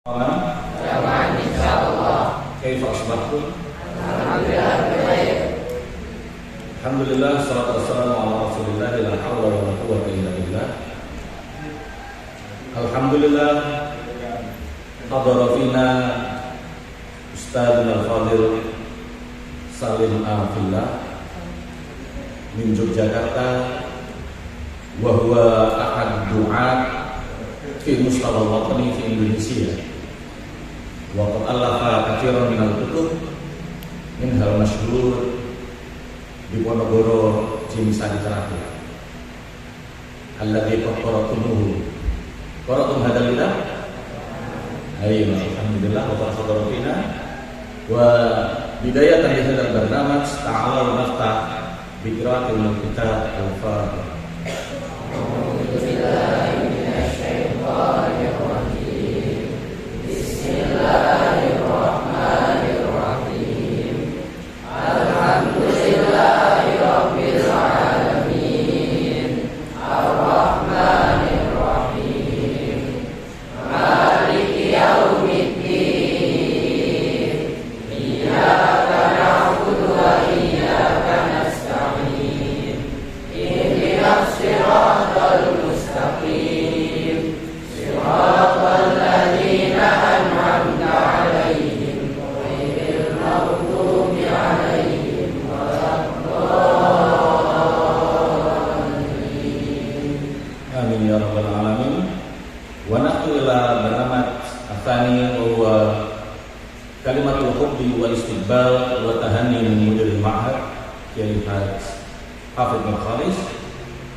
Aman insyaallah. Kaifa asbahtum? Alhamdulillah baik. Alhamdulillah, salatu wassalamu ala Rasulillah, la haula wala quwwata illa billah. Alhamdulillah, hadara fina Ustadzul Fadil Salim Al-Fillah min Yogyakarta, wa huwa ahad du'at fi mustawa al-watani fi Indonesia. Wa qad allafa katsiran min al-kutub minha al-masyhur di Ponorogo Cimisari terakhir. Alladzi qad qaratumuhu. Qaratum hadzal kitab? Ayo, alhamdulillah wa qad wa bidayatan li hadzal barnamij ta'ala naftah bi qira'atil kitab al-Fatihah. A'udzu billahi minasy syaithanir rajim. Bismillahirrahmanirrahim. Alhamdulillahi rabbil alamin. Ar-Rahmanir Rahim. Maliki yaumiddin. Iyyaka na'budu wa iyyaka nasta'in. Ihdinas siratal mustaqim. Siratal ladzina an'amta 'alaihim ghairil maghdubi 'alaihim waladdallin. Amin ya rabbal alamin. Wa nahnu ila barnamat atsani wa huwa kalimatul hubbi wal istiqbal wa tahanni min mudir al-ma'had Kiai Hafidh bin Khalis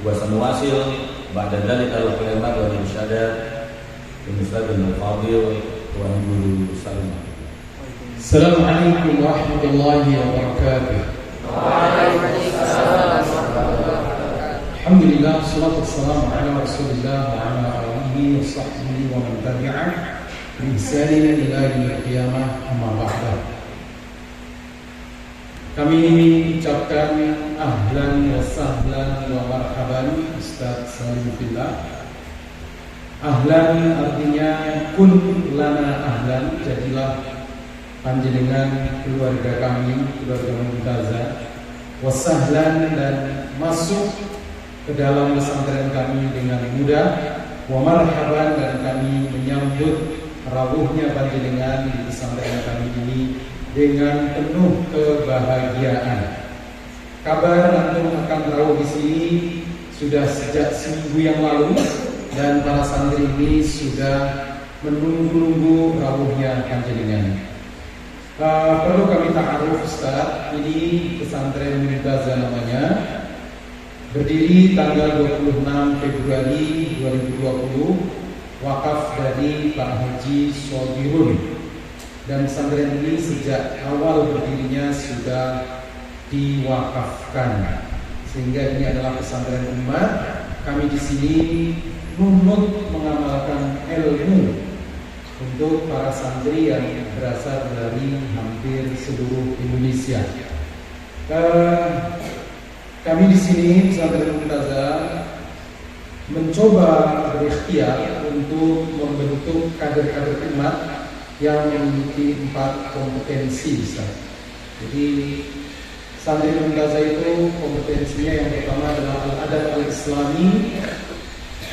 wa sanuwasil ba'da dzalika al-kalimat wal irsyadat min Ustadzul Fadil wa Guru Salim. Assalamualaikum warahmatullahi wabarakatuh. Waalaikumsalam warahmatullahi wabarakatuh. Alhamdulillah, salatu wassalamu ala Rasulillah wa ala alihi wa sahbihi wa man tabi'ah bi ihsanin ila yaumil qiyamah, amma ba'da. Kami ucapkan ahlan wa sahlan wa marhaban Ustaz Salim Fillah. Ahlan artinya kun lana ahlan, jadilah panjenengan keluarga kami, keluarga Mumtazah. Wasahlan, dan masuk ke dalam pesantren kami dengan mudah. Wa marhaban, dan kami menyambut rawuhnya panjenengan di pesantren kami ini dengan penuh kebahagiaan. Kabar antum akan rawuh di sini sudah sejak seminggu yang lalu, dan para santri ini sudah menunggu-nunggu rawuhnya panjenengan. Perlu kami ta'aruf Ustaz, ini pesantren Mumtazah namanya, berdiri tanggal 26 Februari 2020, wakaf dari Pak Haji Sobirun. Dan pesantren ini sejak awal berdirinya sudah diwakafkan, sehingga ini adalah pesantren umat. Kami di sini nunut mengamalkan ilmu untuk para santri yang berasal dari hampir seluruh Indonesia. Kami di sini pesantren Mumtazah mencoba berikhtiar untuk membentuk kader-kader umat yang memiliki 4 kompetensi besar. Jadi santri Mumtazah itu kompetensinya yang pertama adalah al-adab al-islami.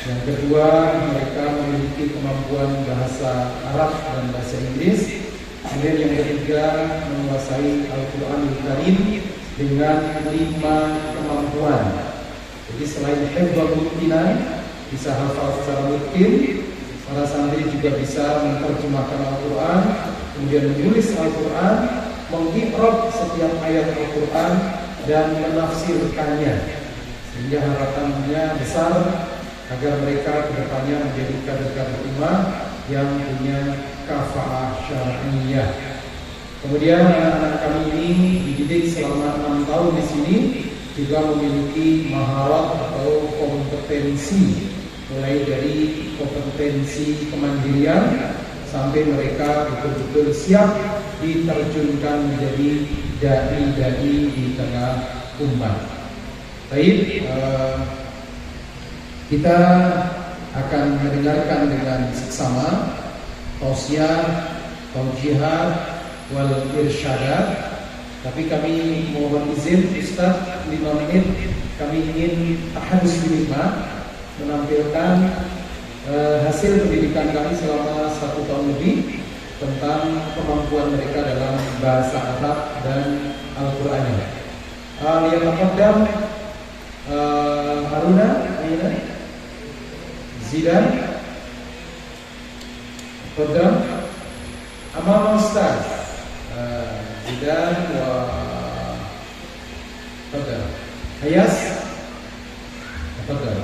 Yang kedua, mereka memiliki kemampuan bahasa Arab dan bahasa Inggris. Kemudian yang ketiga, menguasai Al-Quranul Karim dengan 5 kemampuan. Jadi selain hifdzul mutqinan, bisa hafal secara mutqin, para santri juga bisa menerjemahkan Al-Quran, kemudian menulis Al-Quran, mengiqrab setiap ayat Al-Quran, dan menafsirkannya. Sehingga harapannya besar agar mereka kedepannya menjadi kader-kader umat yang punya kafa'ah syar'iyyah. Kemudian anak-anak kami ini dididik selama 6 tahun di sini, juga memiliki maharat atau kompetensi, mulai dari kompetensi kemandirian sampai mereka betul-betul siap diterjunkan menjadi dai-dai di tengah umat. Baik, kita akan mendengarkan dengan seksama tausiah, taujihat, wal irsyadat. Tapi kami mohon izin Ustaz 5 menit kami ingin tahadus binikmat menampilkan hasil pendidikan kami selama 1 tahun lebih tentang kemampuan mereka dalam bahasa Arab dan Al-Qur'annya. Liyataqaddam Haruna, Zidan, Qaddam, Amam Ustaz. Zidan wa Qaddam. Hayas, Qaddam.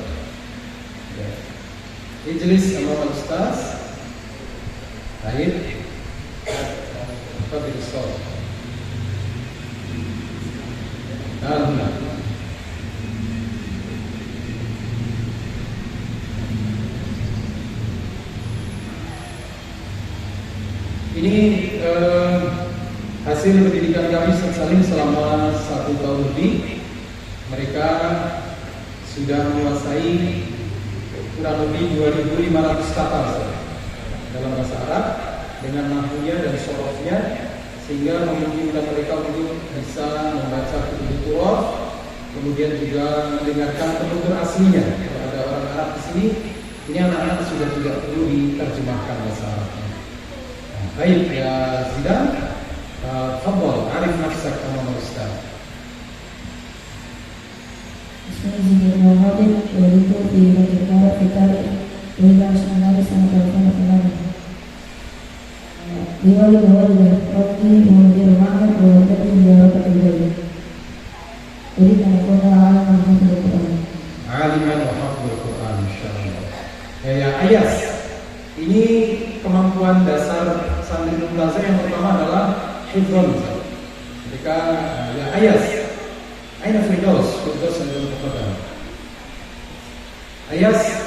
Ijlis Amam Ustaz. Baik. Qaddam Ustaz. Alhamdulillah. Ini hasil pendidikan kami saling selama 1 tahun lebih. Mereka sudah menguasai kurang lebih 2.500 kata dalam bahasa Arab dengan nahwunya dan sorofnya, sehingga memungkinkan mereka untuk bisa membaca tutur, kemudian juga mendengarkan tutur aslinya. Kalau ada orang Arab di sini, ini anak-anak sudah tidak perlu diterjemahkan bahasa Arabnya. Baik ya Zidan, tafadhal arif nafsak amam Ustaz. Bismillahirrahmanirrahim. Walitu fi rajulana fi tarikh wa ila sanari sanata wa Diwali dan Roti menjadi makan dan menjadi ketiganya. Jadi karena aliman wa hafdzul Quran insyaallah. Ya Ayas, ini kemampuan dasar santri Mumtazah yang pertama adalah hifdzun. Ketika ya Ayas, aina Firdaus yang pertama. Ayas,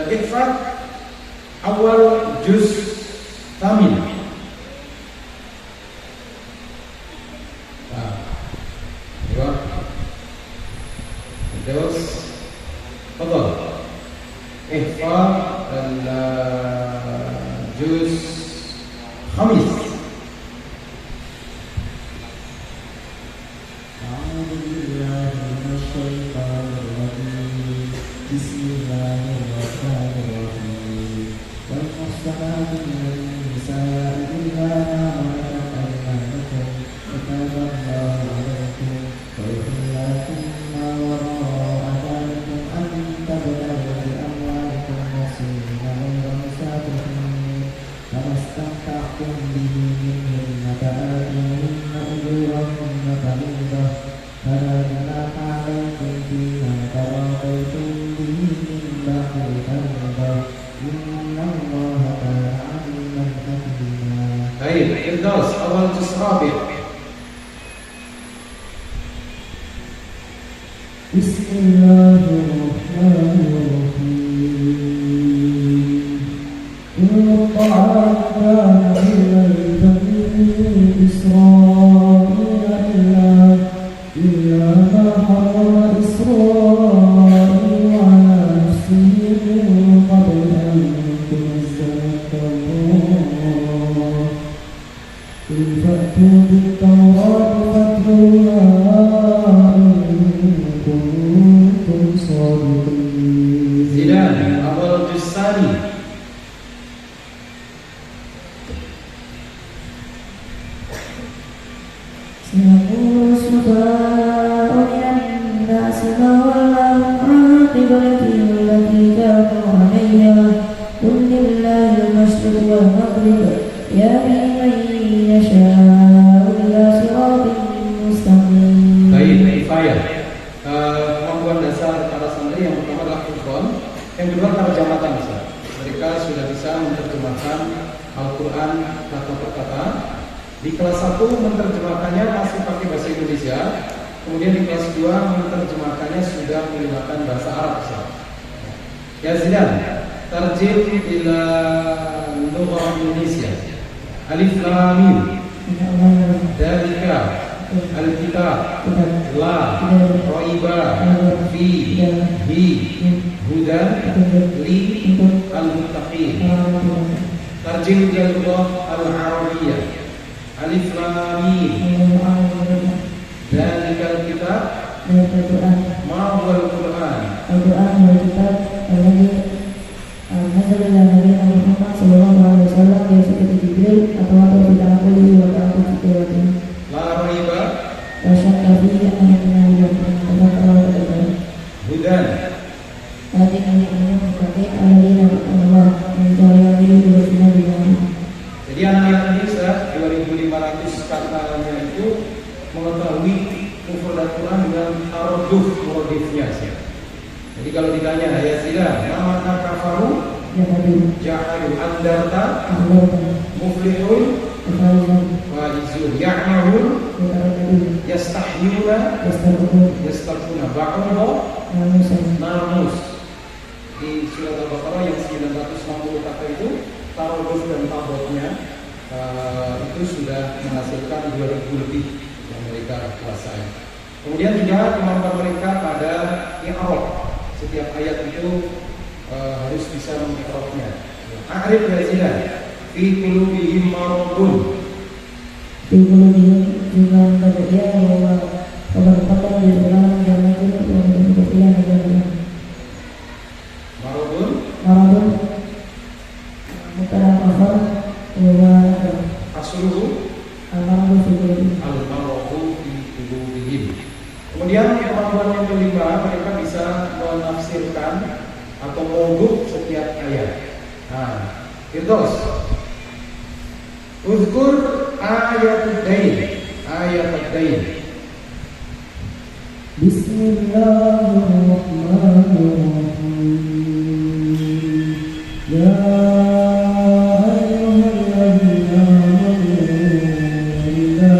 ikfat awal juz tamin. Terus, tafadhal. Ihfaz al-juz khamis. A'udzu billahi minasy syaithanir rajim. Bismillahirrahmanirrahim. Wal muhsanatu minan nisa'i illa ma malakat aymanukum. Kataballahu 'alaikum wa yuhillukum ma wara'a dhalikum an tabtaghu bi amwalikum muhsinina ghayra musafihin. Famastamta'tum bihi minhunna fa'atuhunna ujurahunna fariidah. Fala junaha 'alaykum fima taradaytum bihi min ba'di fariidah. Innallaha kana 'aliman hakima. Baik, Firdaus awal juz rabi'. Bismillahirrahmanirrahim. Ta'ala Isra'ila illa ma harama Isra'ila ala nafsihi min qabl an tunazzala at-Tawrah. Qul fa'tu bit-Tawrati fatluha in kuntum shadiqin. Zidan awal juz tsani. سيقول السفهاء من الناس ما ولاهم عن قبلتهم التي كانوا عليها قل لله المشرق والمغرب يهدي من يشاء إلى صراط مستقيم. Baik, kifayah. Kemampuan dasar para santri yang pertama adalah hifdzon, yang kedua terjematan. Mereka sudah bisa menerjemahkan Al-Quran kata per kata. Di kelas 1 menerjemahkannya masih pakai bahasa Indonesia, kemudian di kelas 2 menerjemahkannya sudah menggunakan bahasa Arab. Ya Zidan, tarjim ila lughah Indonesia. Alif lam mim. Dalika al-kitab la raiba fi hi hudan li al-muttaqin. Tarjil ila lughah al-arabiyyah. Alif lam mim. Dzalikal kitab ma huwal Qur'an. Al-Quran wal kitab alladhi nazala ala nabiyyina Muhammad sallallahu alaihi wasallam dari seperti Jibril atau kita akuli wa ta'ala fitrati. La raiba Wa syakka fihi anna lillahi hudan. Hati kami ini mengkaji alladhina Allah mencari diri bersama dengan. Jadi anak-anak Indonesia 2500 katanya itu mengetahui mufradat Quran dengan taraduf muradifnya. Jadi kalau ditanya ya sila, nama kafaru jahadu andarta muflihun faizun ya'mahun yastahyuna yastaquna ba'udha namus. Di surat Al-Baqarah yang 960 kata itu taraduf dan tabotnya itu sudah menghasilkan 2000 lebih yang mereka kuasai. Kemudian juga kemampuan mereka pada i'rab. Setiap ayat itu harus bisa mengi'rabnya. A'rif ya zina fi qulubihim maradun. Fi qulubihim juga berbeda bahwa kabar-kabar di dalam jalan itu yang berbeda. Maradun mutara kafar wa asluhu al-maradu fi qulubihim. Kemudian kemampuan yang kelima, mereka bisa menafsirkan atau mengunduh setiap ayat. Nah, Firdaus. Uzkur ayat-dain. Bismillahirrahmanirrahim. Ya ayyuhalladzina amanu idza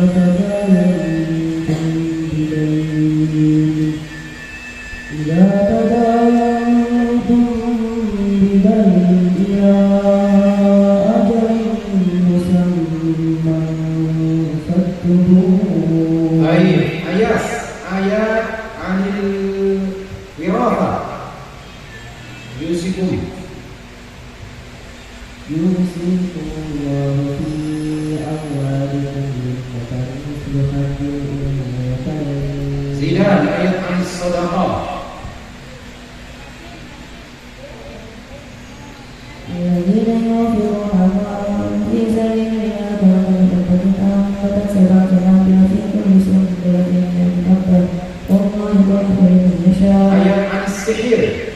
tadayantum bidayn ila ajalin musamman faktubuhu. Ayat anil wirasa. Yusikum Yusikumullahu fi amwalikum Zidan ayat anis sadaqah. الذين ينفقون أموالهم في سبيل الله وتنفقون في كل سنبلة أكبر والله يضاعف لمن يشاء. Ayat anis sihir.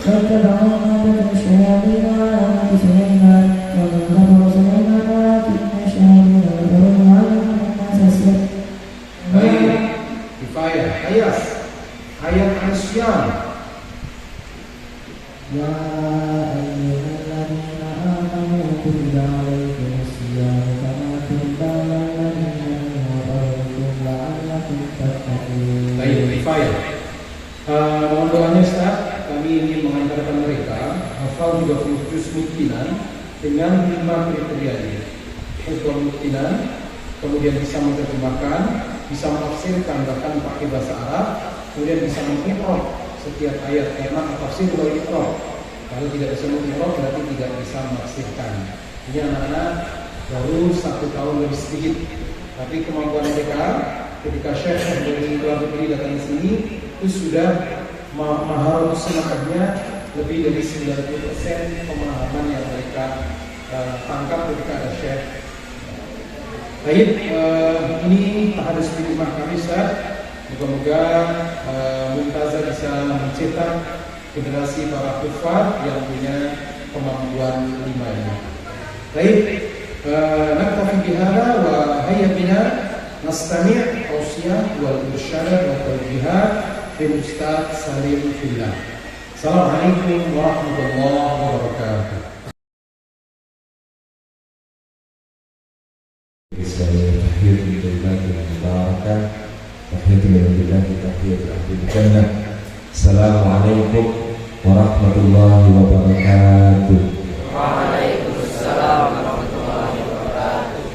فاتبعوا ما تتلو الشياطين على ملك سليمان وما كفر سليمان ولكن الشياطين كفروا يعلمون الناس السحر. Kifayah. Ayat anis-siyam. يا أيها الذين آمنوا كتب عليكم الصيام كما كتب على الذين من قبلكم لعلكم تتقون. Baik, Kifayah. Mohon doanya Ustaz, kami ingin mengantarkan mereka hafal 30 juz mungkinan dengan 5 kriteria ini. Hafal mungkinan, kemudian bisa menerjemahkan, bisa menafsirkan bahkan pakai bahasa Arab, kemudian bisa mengi'rab setiap ayat karena tafsir wal iqrar. Kalau tidak bisa mengi'rab berarti tidak bisa menafsirkan. Ini anak-anak baru 1 tahun lebih sedikit, tapi kemampuan mereka ketika Syekh dari luar negeri datang ke sini itu sudah maharatu sanadnya lebih dari 90% pemahaman yang mereka tangkap ketika ada Syekh. Baik, ini tahadus rumah kami Ustaz. Moga-moga Mumtazah bisa mencetak generasi para hufaz yang punya kemampuan 5 ini. Baik, naktafi bihadza wa hayya bina nastami' tawsiyah wal irsyad wa tawjihat min Ustaz Salim Fillah. Assalamualaikum warahmatullahi wabarakatuh. Tahiyyatul mubarakah. Tahiyyatul ahli jannah. Assalamualaikum warahmatullahi wabarakatuh. Waalaikumsalam warahmatullahi wabarakatuh.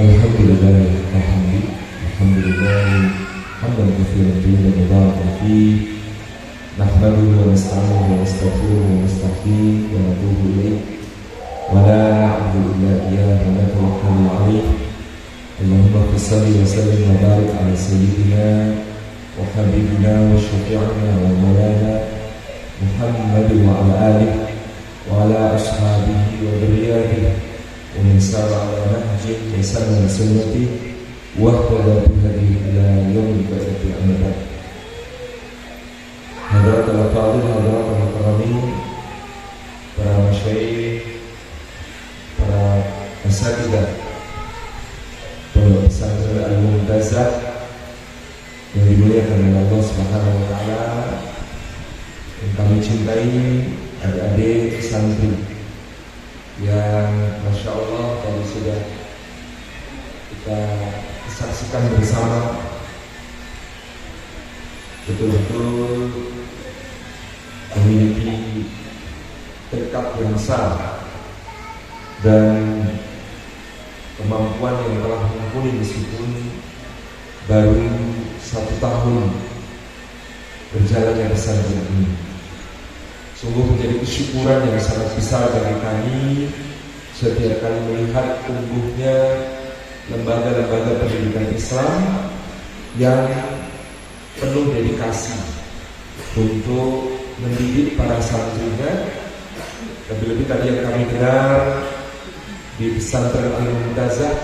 Alhamdulillah hamdan katsiran tayyiban mubarakan fihi nahmaduhu wa nasta'inuhu wa nastaghfiruhu wa nastahdihi wa natubu ilaih wa la na'budu illa iyyahu wa natawakkalu 'alaihi. Allahumma shalli wa sallim wa barik ala sayyidina wa habibina wa syafi'ina wa maulana Muhammad wa ala alihi wa ala ashabihi wa dzurriyyatihi wa man sara ala nahjihi wa sanna sunnatihi wa ihtada bihadihi ila yaumil qiyamati amma ba'd. Hadirin al-fadhil, hadirin al-karamin, para masyayikh, para asatidzah Pondok Pesantren Al-Mu'tazah yang dimuliakan oleh Allah Subhanahu wa taala, yang kami cintai, adik-adik santri yang Masya Allah tadi sudah kita saksikan bersama, betul-betul memiliki tekad yang besar dan kemampuan yang telah mumpuni meskipun baru 1 tahun berjalannya pesantren ini. Sungguh menjadi kesyukuran yang sangat besar bagi kami setiap kali melihat tumbuhnya lembaga-lembaga pendidikan Islam yang penuh dedikasi untuk mendidik para santrinya. Lebih-lebih tadi yang kami dengar di pesantren Al-Mu'tazah,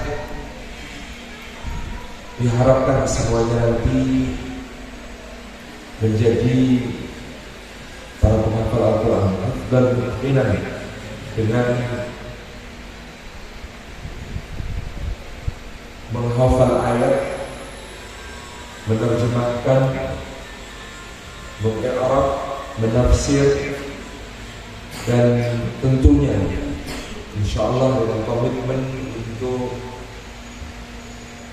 diharapkan semuanya nanti menjadi para penghafal Al-Quran dan mukminan dengan menghafal ayat, menerjemahkan, mengi'rab, menafsir, dan tentunya insyaallah dengan komitmen untuk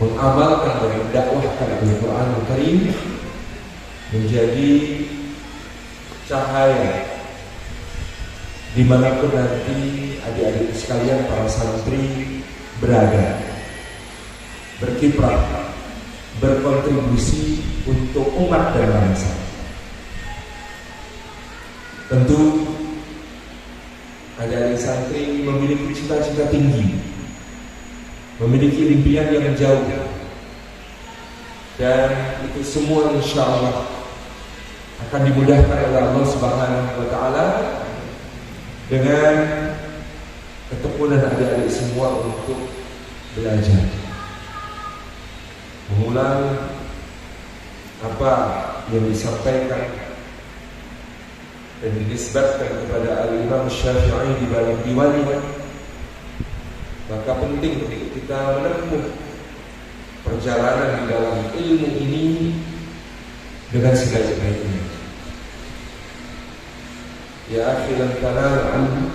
mengamalkan dan mendakwahkan Al-Quran Al-Karim menjadi cahaya dimanapun nanti adik-adik sekalian para santri berada, berkiprah, berkontribusi untuk umat dan bangsa. Tentu adik-adik santri memiliki cita-cita tinggi, memiliki impian yang jauh, dan itu semua insya Allah akan dimudahkan oleh Allah Subhanahu wa taala dengan ketekunan adik-adik semua untuk belajar, mengulang apa yang disampaikan dan dinisbatkan kepada Al-Imam Syafi'i di dalam Diwannya. Maka penting untuk kita menempuh perjalanan di dalam ilmu ini dengan sebaik-baiknya. Ya akhi, lan tanal ilm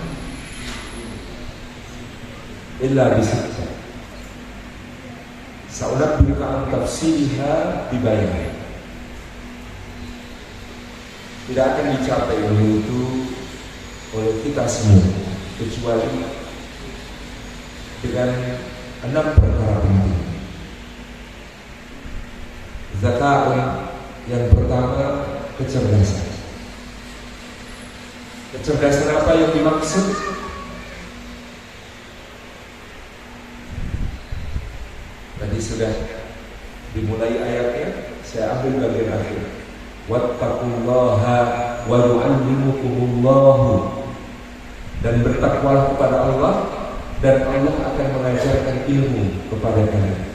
illa bisitta. Sa'unabbiuka an tafsiriha bibayan. Tidak akan dicapai ilmu itu oleh kita semua kecuali dengan 6 perkara penting. Zaka'un, yang pertama kecerdasan. Kecerdasan apa yang dimaksud? Tadi sudah dimulai ayatnya, saya ambil bagian akhir. Wattaqullaha wa yu'allimukumullahu, dan bertakwalah kepada Allah dan Allah akan mengajarkan ilmu kepada kalian.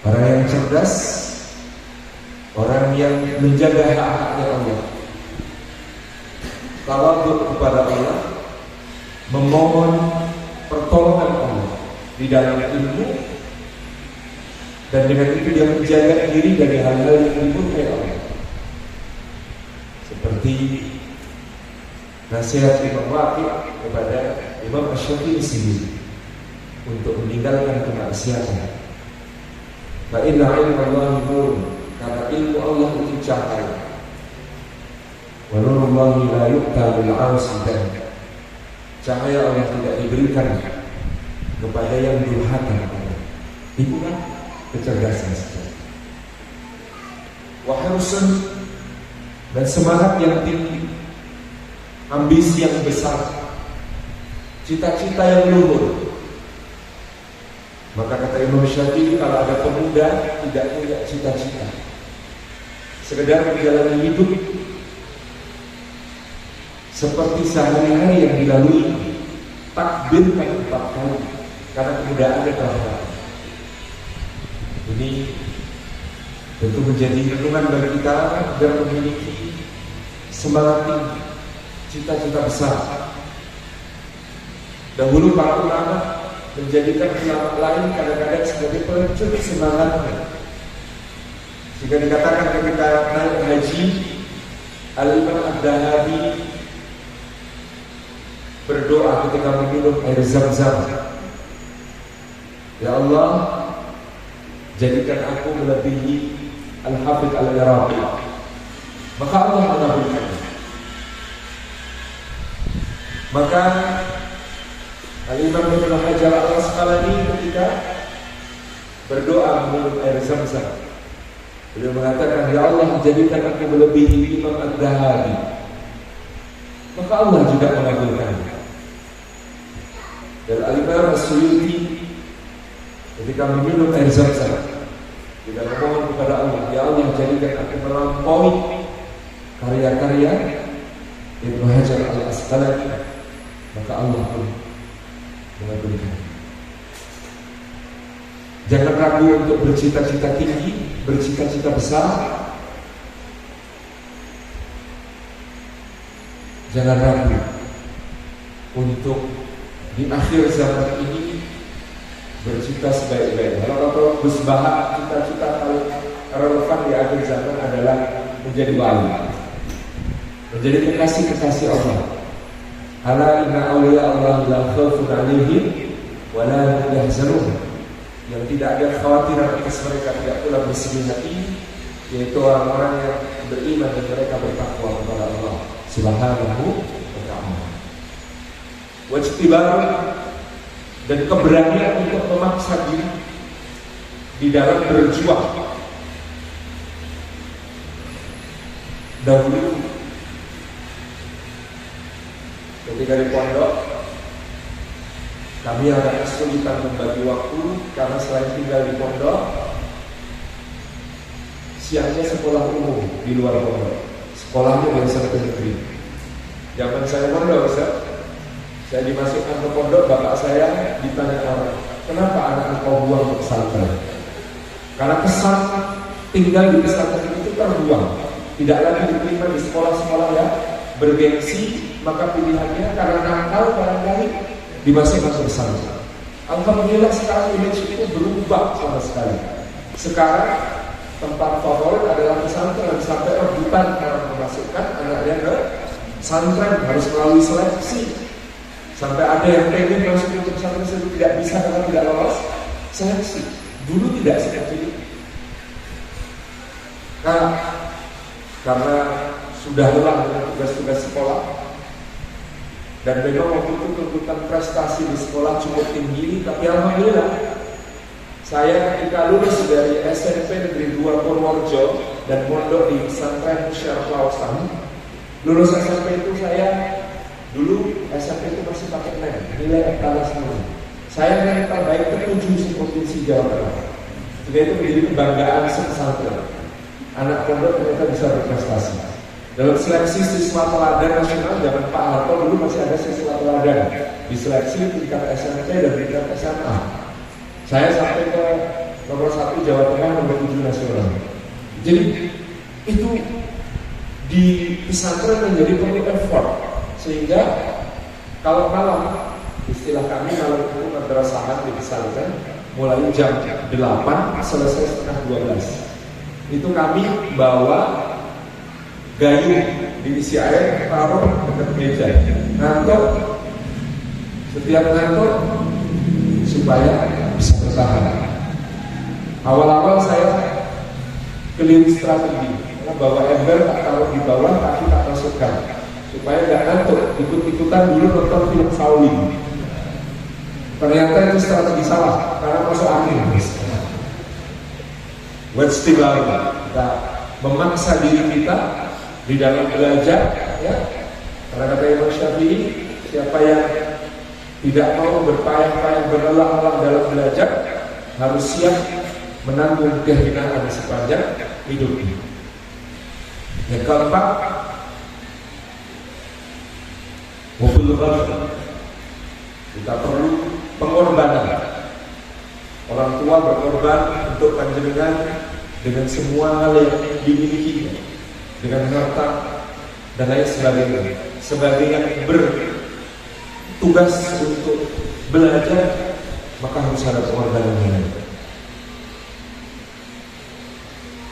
Orang yang cerdas, orang yang menjaga hak-haknya Allah, tawadhu kepada Allah, memohon pertolongan Allah di dalam ilmu, dan dengan itu dia menjaga diri dari hal-hal yang dimurkai Allah. Seperti nasihat Imam Waqi kepada Imam Asy-Syafi'i sendiri untuk meninggalkan kemaksiatan. Fa inna ilmallahi nur, karena ilmu Allah itu cahaya. Wa nurullahi la yu'ta bil 'asi, dan cahaya Allah tidak diberikan kepada yang durhaka. Itulah kecerdasan saja. Wa harsun, dan semangat yang tinggi, ambisi yang besar, cita-cita yang luhur. Maka kata Imam Syafi'i, kalau ada pemuda tidak punya cita-cita, sekedar menjalani hidup seperti sehari-hari yang dilalui, takbirkan 4 kali karena kemudaannya telah. Ini tentu menjadi renungan bagi kita agar memiliki semangat tinggi, cita-cita besar. Dahulu para ulama menjadikan ulama lain kadang-kadang sebagai pelecut semangatnya, sehingga dikatakan ketika naik haji, Al-Imam Ad-Dahabi berdoa ketika meminum air Zam-Zam, ya Allah, jadikan aku melebihi Al-Hafidh Al-Iraqi. Maka Allah mengabulkan. Maka Al-Imam Ibnu Hajar Al-Asqalani ketika berdoa meminum air Zam-Zam, beliau mengatakan, ya Allah, jadikan aku melebihi Imam Ad-Dahabi. Maka Allah juga mengabulkan. Dan Al-Imam As-Suyuti ketika meminum air Zam-Zam, kita memohon kepada Allah, ya Allah, jadikan aku melampaui karya-karya Ibnu Hajar Al-Asqalani. Maka Allah pun mengabulkan. Jangan ragu untuk bercita-cita tinggi, bercita-cita besar. Jangan ragu untuk di akhir zaman ini bercita sebaik-baiknya. Kalau Gus Bahak, cita-cita paling relevan di akhir zaman adalah menjadi wali, menjadi kekasih-kekasih Allah. Ala inna awliya Allah la khaufun alaihim wa la hum yahzanun. Yang tidak ada kekhawatiran atas mereka, tidak pula bersedih hati, yaitu orang-orang yang beriman dan mereka bertakwa kepada Allah Subhanahu wa ta'ala. Wajtibar dan keberanian untuk memaksa diri di dalam berjuang. Dahulu ketika di pondok, kami agak kesulitan membagi waktu karena selain tinggal di pondok, siangnya sekolah umum di luar pondok. Sekolahnya biasa ke negeri. Zaman saya pondok, saya dimasukkan ke pondok, bapak saya ditanya orang, kenapa anak engkau buang ke pesantren? Karena kesan tinggal di pesantren itu terbuang, tidak lagi diterima di sekolah-sekolah yang bergengsi. Maka pilihannya karena nakal barangkali dimasukkan ke pesantren. Alhamdulillah sekarang image itu berubah sama sekali. Sekarang tempat favorit adalah pesantren, sampai rebutan orang memasukkan anaknya ke pesantren, harus melalui seleksi. Sampai ada yang pengen masuk ke pesantren tidak bisa karena tidak lolos seleksi. Dulu tidak seperti itu. Karena sudah lelah dengan tugas-tugas sekolah, dan memang waktu itu tuntutan prestasi di sekolah cukup tinggi. Tapi alhamdulillah, saya ketika lulus dari SMP Negeri 2 Purworejo dan mondok di pesantren Syarif Lausan, lulus SMP itu saya dulu SMP itu masih pakai nilai etalase semua. Saya yang terbaik ke-7 provinsi Jawa Tengah. Jadi itu menjadi kebanggaan pesantren. Anak pondok ternyata bisa berprestasi. Dalam seleksi siswa teladan nasional zaman Pak Harto dulu masih ada siswa teladan di seleksi tingkat SMP dan tingkat SMA. Saya sampai ke nomor 1 Jawa Tengah, nomor 7 nasional. Jadi itu di pesantren menjadi perlu effort, sehingga kalau malam, istilah kami malam itu madrasahan di pesantren mulai jam 8 selesai setengah 12. Itu kami bawa gayung diisi air, taruh dekat meja, ngantuk, setiap ngantuk supaya bisa bertahan. Awal-awal saya keliru strategi, bawa ember tak taruh di bawah, kaki tak masukkan, supaya nggak ngantuk. Ikut-ikutan dulu nonton film Shaolin. Ternyata itu strategi salah, karena masuk angin. Wajtibar, kita memaksa diri kita di dalam belajar, ya. Karena kata Imam Syafi'i, siapa yang tidak mau berpayah-payah berlelah-lelah dalam belajar harus siap menanggung kehinaan sepanjang hidupnya. Yang keempat, mobil ghafir. Kita perlu pengorbanan. Orang tua berkorban untuk panjenengan dengan semua hal yang dimilikinya, dengan harta dan lain sebagainya, sebagai yang bertugas untuk belajar, maka harus ada pengorbanan.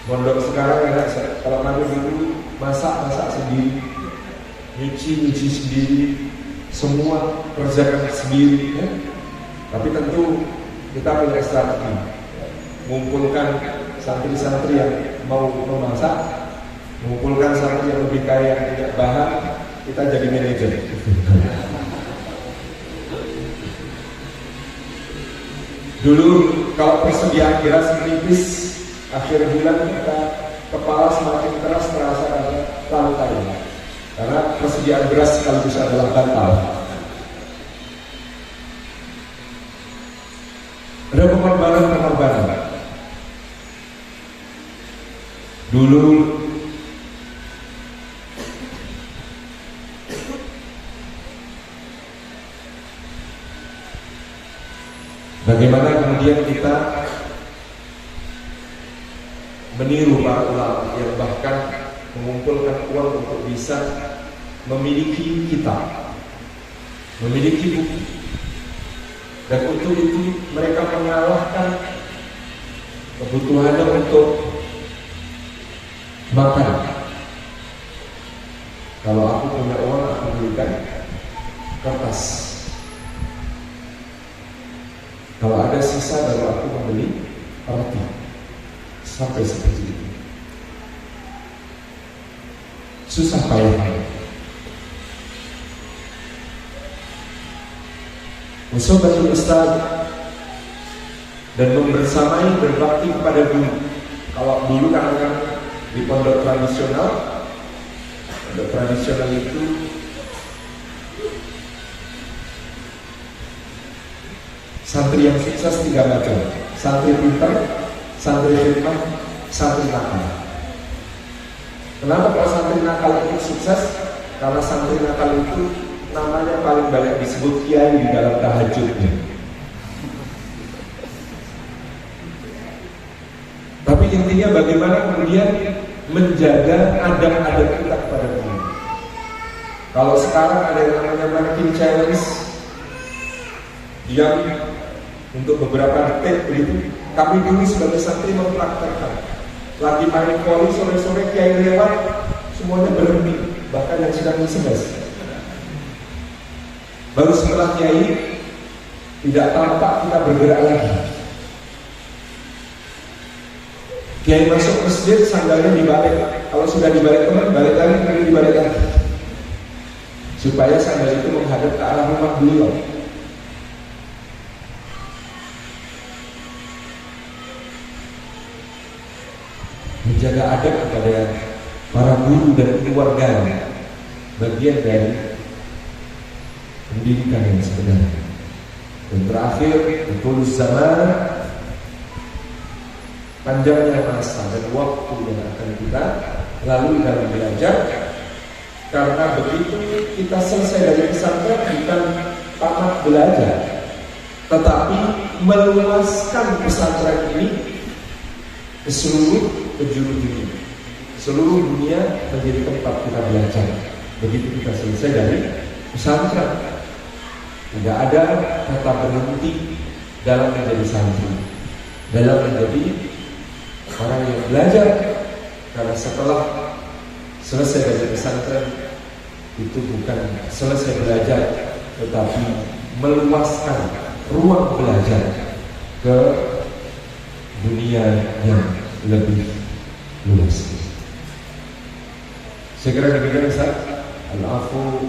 Mondok sekarang enak, kalau kami dulu masak sendiri, nyuci sendiri, semua kerjakan sendiri, ya. Tapi tentu kita punya strategi, mengumpulkan santri-santri yang mau memasak, mengumpulkan santri yang lebih kaya yang punya bahan, kita jadi manajer. Dulu kalau persediaan beras menipis, akhir bulan kita kepala semakin keras terasa terlalu kaya, karena persediaan beras sekaligus adalah bantal. Ada pengorbanan. Dulu bagaimana kemudian kita meniru para ulama yang bahkan mengumpulkan uang untuk bisa memiliki kitab, memiliki buku. Dan untuk itu mereka mengalahkan kebutuhannya untuk makan. Kalau aku punya uang, aku belikan kertas. Kalau ada sisa, baru aku membeli roti. Sampai seperti itu. Susah payah. Musobatul Ustaz dan membersamai berbakti kepada guru. Kalau dulu kan di pondok tradisional itu santri yang sukses 3 macam: santri pintar, santri khidmah, santri nakal. Kenapa kalau santri nakal itu sukses? Karena santri nakal itu namanya paling banyak disebut kiai di dalam tahajudnya. Tapi intinya bagaimana kemudian menjaga adab-adab kita kepada guru. Kalau sekarang ada yang namanya mannequin challenge, diam untuk beberapa detik begitu. Kami dulu sebagai santri mempraktekkan, lagi main voli sore-sore, kiai lewat, semuanya berhenti, bahkan yang sedang SMS. Baru setelah kiai tidak tampak, kita bergerak lagi. Kiai masuk masjid, sandalnya dibalik. Kalau sudah dibalik teman, balik lagi, kemudian dibalik lagi, supaya sandal itu menghadap ke arah rumah beliau. Menjaga adab kepada para guru dan keluarganya bagian dari pendidikan yang sebenarnya. Dan terakhir, betul zaman, panjangnya masa dan waktu yang akan kita lalui dalam belajar. Karena begitu kita selesai dari pesantren, bukan tamat belajar, tetapi meluaskan pesantren ini ke seluruh penjuru dunia. Seluruh dunia menjadi tempat kita belajar. Begitu kita selesai dari pesantren, tidak ada kata berhenti dalam menjadi santri, dalam menjadi orang yang belajar. Karena setelah selesai dari pesantren itu bukan selesai belajar, tetapi meluaskan ruang belajar ke dunia yang lebih luas. Saya kira demikian Ustaz. Al-afu,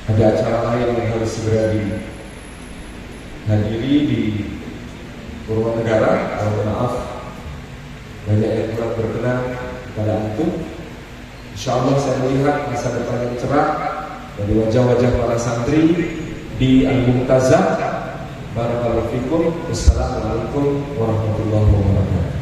ada acara lain yang harus segera dihadiri di Purwonegara. Mohon maaf banyak yang kurang berkenan kepada antum. Insyaallah saya melihat masa depan yang cerah dari wajah-wajah para santri di Al-Mu'tazah. Barakallahu fikum. Wassalamualaikum warahmatullahi wabarakatuh.